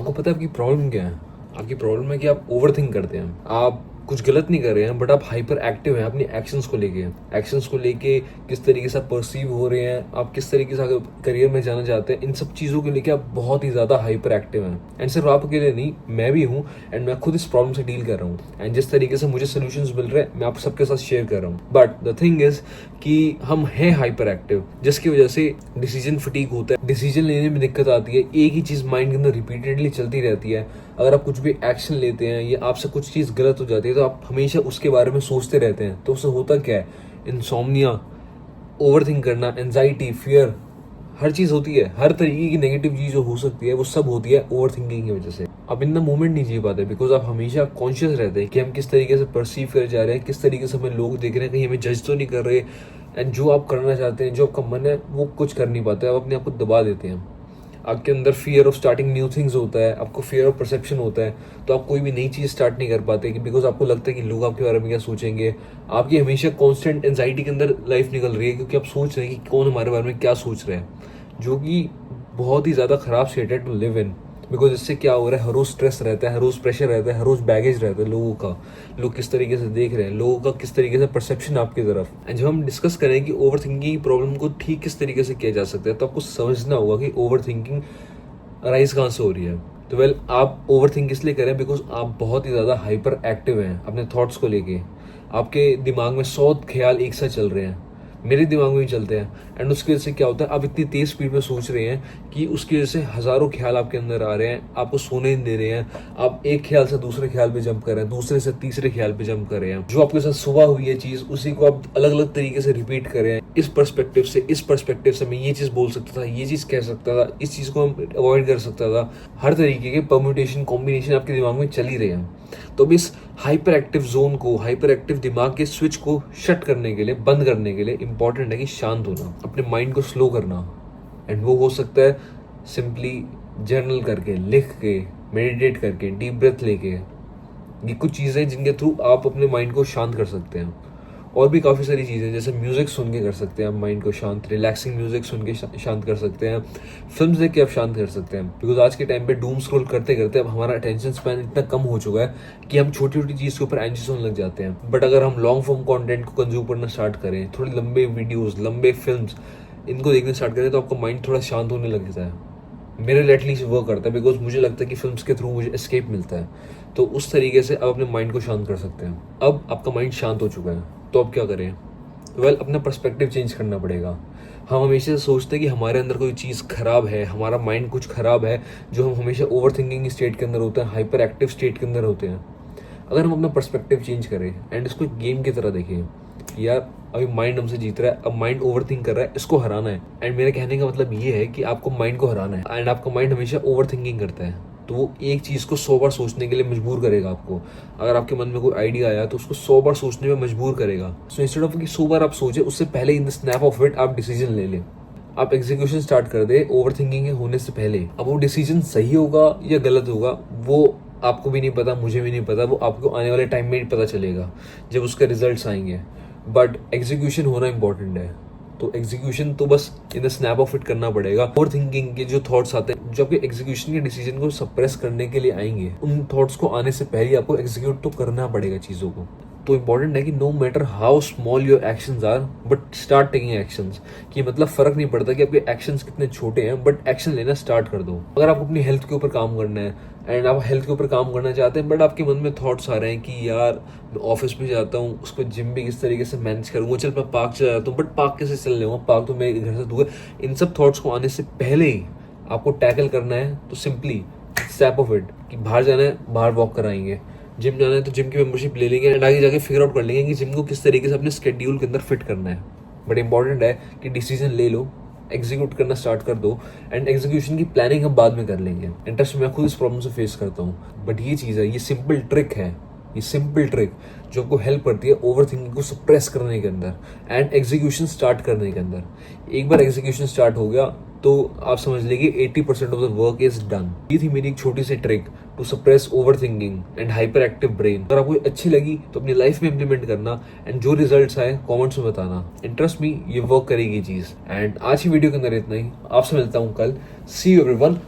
आपको पता है आपकी प्रॉब्लम क्या है? आपकी प्रॉब्लम है कि आप ओवर थिंक करते हैं। आप कुछ गलत नहीं कर रहे हैं, बट आप हाइपर एक्टिव हैं अपनी एक्शंस को लेके किस तरीके से आप परसीव हो रहे हैं, आप किस तरीके से करियर में जाना चाहते हैं, इन सब चीज़ों को लेके आप बहुत ही ज़्यादा हाइपर एक्टिव हैं। एंड सिर्फ आप अकेले नहीं, मैं भी हूँ, एंड मैं खुद इस प्रॉब्लम से डील कर रहा हूँ। एंड जिस तरीके से मुझे सोल्यूशंस मिल रहे हैं, मैं आप सबके साथ शेयर कर रहा हूँ। बट द थिंग इज कि हम हैं हाइपर एक्टिव, जिसकी वजह से डिसीजन फटीक होता है, डिसीजन लेने में दिक्कत आती है, एक ही चीज़ माइंड के अंदर रिपीटेडली चलती रहती है। अगर आप कुछ भी एक्शन लेते हैं या आपसे कुछ चीज़ गलत हो जाती है, तो आप हमेशा उसके बारे में सोचते रहते हैं। तो उससे होता क्या है? इंसोम्निया, ओवर थिंक करना, एंजाइटी, फियर, हर चीज़ होती है। हर तरीके की नेगेटिव चीज़ जो हो सकती है वो सब होती है ओवर थिंकिंग की वजह से। आप इन द मोमेंट नहीं जी पाते, बिकॉज आप हमेशा कॉन्शियस रहते हैं कि हम किस तरीके से परसीव कर जा रहे हैं, किस तरीके से हमें लोग देख रहे हैं, कहीं हमें जज तो नहीं कर रहे। एंड जो आप करना चाहते हैं, जो आपका मन है, वो कुछ कर नहीं पाते, आप अपने आप को दबा देते हैं। आपके अंदर fear of starting new things होता है, आपको फियर ऑफ परसेप्शन होता है, तो आप कोई भी नई चीज़ स्टार्ट नहीं कर पाते, बिकॉज आपको लगता है कि लोग आपके बारे में क्या सोचेंगे। आपकी हमेशा कॉन्स्टेंट एंजाइटी के अंदर लाइफ निकल रही है, क्योंकि आप सोच रहे हैं कि कौन हमारे बारे में क्या सोच रहे हैं, जो कि बहुत ही ज़्यादा खराब स्टेट है टू लिव इन। बिकॉज इससे क्या हो रहा है, हर रोज़ स्ट्रेस रहता है, हर रोज़ प्रेशर रहता है, हर रोज़ बैगेज रहता है लोगों का। लोग किस तरीके से देख रहे हैं, लोगों का किस तरीके से परसेप्शन आपकी तरफ। एंड जब हम डिस्कस करें कि ओवर थिंकिंग प्रॉब्लम को ठीक किस तरीके से किया जा सकता है, तो आपको समझना होगा कि ओवर थिंकिंग राइज कहाँ से हो रही है। तो वेल, आप ओवर थिंक इसलिए करें बिकॉज आप बहुत ही ज़्यादा हाइपर एक्टिव हैं अपने थॉट्स को लेके। आपके दिमाग में 100 ख्याल एक साथ चल रहे हैं, मेरे दिमाग में भी चलते हैं। एंड उसकी वजह से क्या होता है, आप इतनी तेज स्पीड में सोच रहे हैं कि उसकी वजह से हज़ारों ख्याल आपके अंदर आ रहे हैं, आपको सोने नहीं दे रहे हैं। आप एक ख्याल से दूसरे ख्याल पे जंप कर रहे हैं, दूसरे से तीसरे ख्याल पे जंप कर रहे हैं। जो आपके साथ सुबह हुई है चीज़, उसी को आप अलग अलग तरीके से रिपीट कर रहे हैं। इस पर्सपेक्टिव से मैं ये चीज़ बोल सकता था, ये चीज़ कह सकता था, इस चीज़ को हम अवॉइड कर सकता था। हर तरीके के परम्यूटेशन, कॉम्बिनेशन आपके दिमाग में चल ही रहे हैं। तो अब इस हाइपर एक्टिव जोन को, हाइपर एक्टिव दिमाग के स्विच को शट करने के लिए, बंद करने के लिए इंपॉर्टेंट है कि शांत होना, अपने माइंड को स्लो करना। एंड वो हो सकता है सिंपली जर्नल करके, लिख के, मेडिटेट करके, डीप ब्रेथ लेके। ये कुछ चीज़ें जिनके थ्रू आप अपने माइंड को शांत कर सकते हैं। और भी काफ़ी सारी चीज़ें, जैसे म्यूज़िक सुन के कर सकते हैं आप माइंड को शांत, रिलैक्सिंग म्यूज़िक सुन के शांत कर सकते हैं, फिल्म देख के आप शांत कर सकते हैं। बिकॉज आज के टाइम पे डूम स्क्रॉल करते करते अब हमारा अटेंशन स्पैन इतना कम हो चुका है कि हम छोटी छोटी चीज़ के ऊपर एंशियस होने लग जाते हैं। बट अगर हम लॉन्ग फॉर्म कंटेंट को कंज्यूम करना स्टार्ट करें, थोड़ी लंबे वीडियोज़, लंबे फिल्म्स, इनको देखना स्टार्ट करें, तो आपका माइंड थोड़ा शांत होने लगता है। मेरे लिए एटलीस्ट वर्क करता है, बिकॉज मुझे लगता है कि फिल्म्स के थ्रू मुझे एस्केप मिलता है। तो उस तरीके से आप अपने माइंड को शांत कर सकते हैं। अब आपका माइंड शांत हो चुका है, तो अब क्या करें? वेल, अपना पर्सपेक्टिव चेंज करना पड़ेगा। हम हमेशा सोचते हैं कि हमारे अंदर कोई चीज़ खराब है, हमारा माइंड कुछ खराब है, जो हम हमेशा ओवर थिंकिंग स्टेट के अंदर होते हैं, हाइपर एक्टिव स्टेट के अंदर होते हैं। अगर हम अपना पर्सपेक्टिव चेंज करें एंड इसको एक गेम की तरह देखें, यार अभी माइंड हमसे जीत रहा है, अब माइंड ओवर थिंक कर रहा है, इसको हराना है। एंड मेरे कहने का मतलब ये है कि आपको माइंड को हराना है। एंड आपका माइंड हमेशा ओवर थिंकिंग करता है, तो वो एक चीज़ को 100 बार सोचने के लिए मजबूर करेगा आपको। अगर आपके मन में कोई आइडिया आया तो उसको 100 बार सोचने में मजबूर करेगा। सो इंस्टेड ऑफ कि 100 बार आप सोचे, उससे पहले in the snap of it आप डिसीजन ले लें, आप एग्जीक्यूशन स्टार्ट कर दे ओवर थिंकिंग होने से पहले। अब वो डिसीजन सही होगा या गलत होगा, वो आपको भी नहीं पता, मुझे भी नहीं पता, वो आपको आने वाले टाइम में ही पता चलेगा जब उसके रिजल्ट्स आएंगे। बट एग्जीक्यूशन होना इंपॉर्टेंट है। तो एग्जीक्यूशन तो बस in the snap of it करना पड़ेगा। ओवर थिंकिंग के जो थॉट्स आते हैं, जो आपके एग्जीक्यूशन के डिसीजन को सप्रेस करने के लिए आएंगे, उन थॉट्स को आने से पहले आपको एग्जीक्यूट तो करना पड़ेगा चीज़ों को। तो इंपॉर्टेंट है कि no matter how small your actions are, but start taking actions. कि मतलब फर्क नहीं पड़ता कि आपके एक्शंस कितने छोटे हैं, बट एक्शन लेना स्टार्ट कर दो। अगर आपको अपनी हेल्थ के ऊपर काम करना है एंड आप हेल्थ के ऊपर काम करना चाहते हैं, बट आपके मन में थॉट्स आ रहे हैं कि यार मैं ऑफिस भी जाता हूँ, उसको जिम भी किस तरीके से मैनेज करूँगा, चल मैं पार्क चला जाता हूँ, बट पार्क कैसे चल लूँगा, पार्क तो मेरे घर से दूर है। इन सब थॉट्स को आने से पहले ही आपको टैकल करना है। तो सिंपली स्टेप ऑफ इट कि बाहर जाना है, बाहर वॉक कराएंगे, जिम जाना है तो जिम की मेंबरशिप ले लेंगे, एंड आगे जाके फिगर आउट कर लेंगे कि जिम को किस तरीके से अपने स्केड्यूल के अंदर फिट करना है। बट इंपॉर्टेंट है कि डिसीजन ले लो, एग्जीक्यूट करना स्टार्ट कर दो, एंड एग्जीक्यूशन की प्लानिंग हम बाद में कर लेंगे। इंटरेस्ट मैं खुद इस प्रॉब्लम से फेस करता हूँ, बट ये चीज़ है, ये सिंपल ट्रिक है, ये सिंपल ट्रिक जो आपको हेल्प करती है ओवर थिंकिंग को सप्रेस करने के अंदर एंड एग्जीक्यूशन स्टार्ट करने के अंदर। एक बार एग्जीक्यूशन स्टार्ट हो गया तो आप समझ लीजिए 80% of the work is done. ये थी मेरी एक छोटी सी trick to suppress over thinking and hyper active brain. अगर आपको अच्छी लगी तो अपनी लाइफ में इंप्लीमेंट करना, एंड जो रिजल्ट्स आए कमेंट्स में बताना। इंटरेस्ट मी, ये वर्क करेगी चीज। एंड आज की वीडियो के अंदर इतना ही, आपसे मिलता हूँ कल। सी यू एवरीवन।